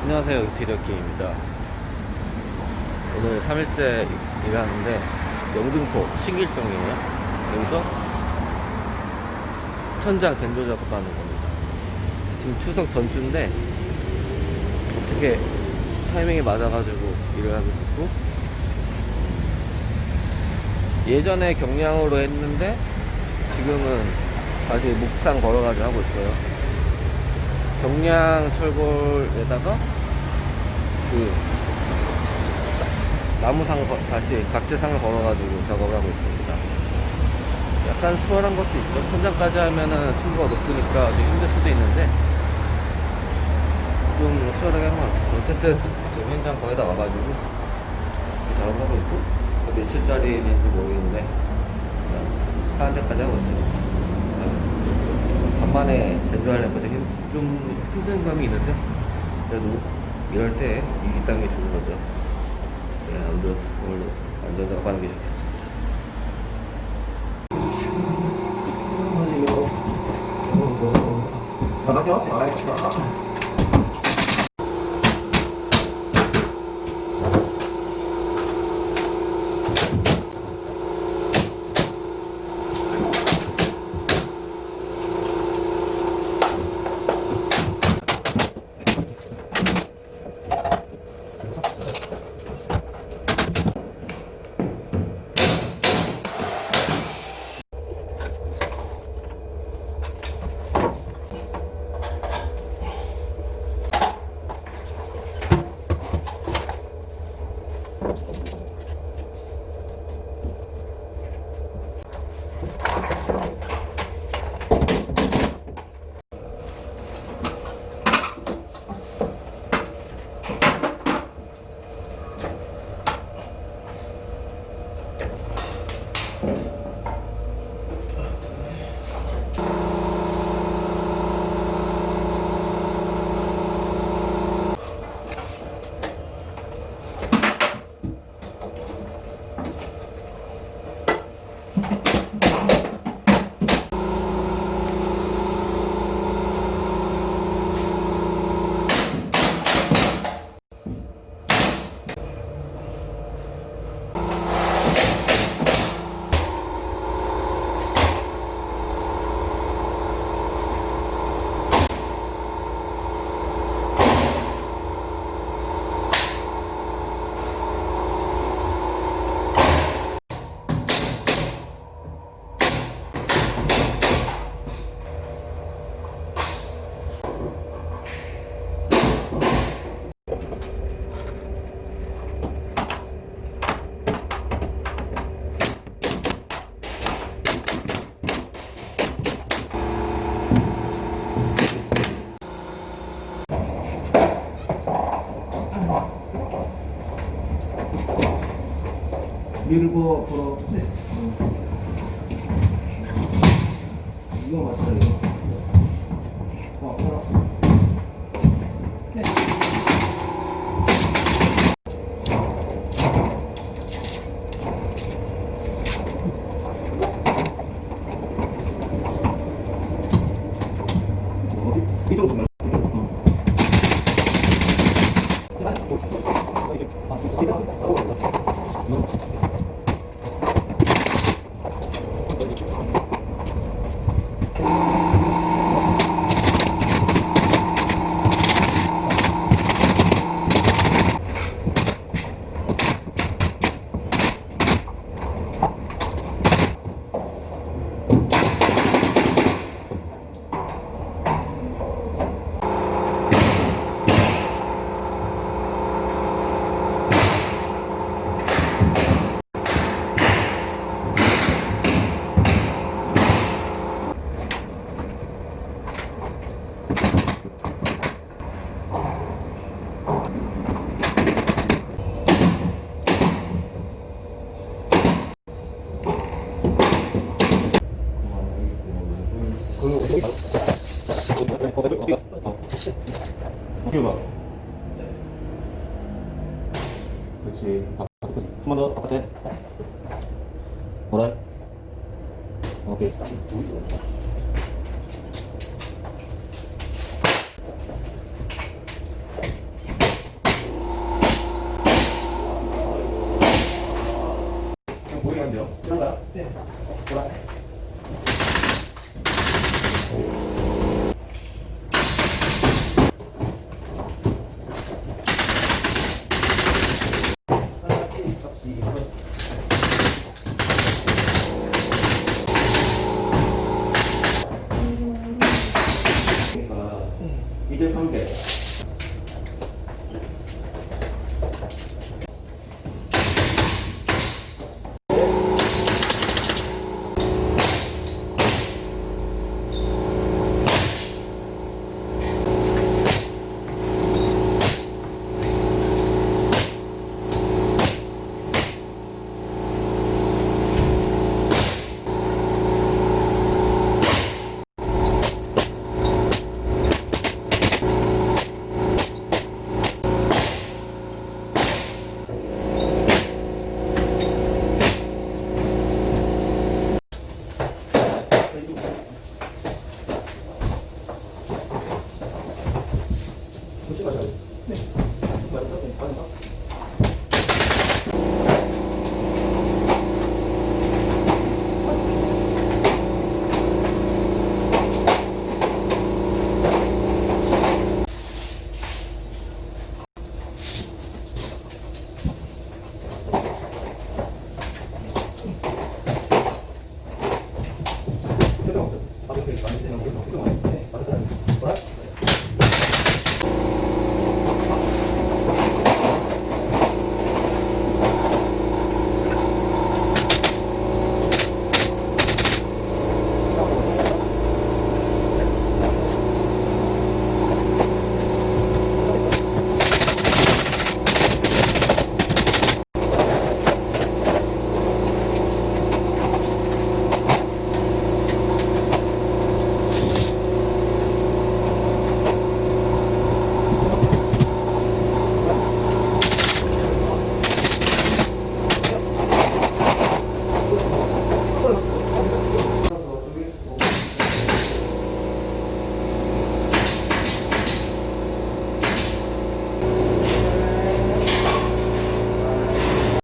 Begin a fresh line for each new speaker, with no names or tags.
안녕하세요, 인테리어킴입니다. 오늘 3일째 일하는데 영등포 신길동이에요. 여기서 천장 댐도 작업하는 겁니다. 지금 추석 전주인데 어떻게 타이밍이 맞아가지고 일을 하게 됐고, 예전에 경량으로 했는데 지금은 다시 목상 걸어가지고 하고 있어요. 경량 철골에다가 그 나무상 다시 각재상을 걸어가지고 작업을 하고 있습니다. 약간 수월한 것도 있죠. 천장까지 하면은 층고가 높으니까 좀 힘들 수도 있는데 좀 수월하게 하는 것 같습니다. 어쨌든 지금 현장 거의 다 와가지고 작업을 하고 있고, 며칠짜리인지 모르겠는데 하는 데까지 하고 있습니다. 간만에 밴드하려니까 되게 좀 힘든 감이 있는데, 그래도 이럴 때 이 있다는 게 좋은 거죠. 네, 오늘 완전 작업하는 게 좋겠습니다.
밀고 돌아. 네. 이거 맞다 이거. 돌아. 네. 어디? 이쪽으로 좀. 어떻게 봐? 그렇지. 한 번 더 바깥에. 뭐래? 오케이. 그러니까 2대 3대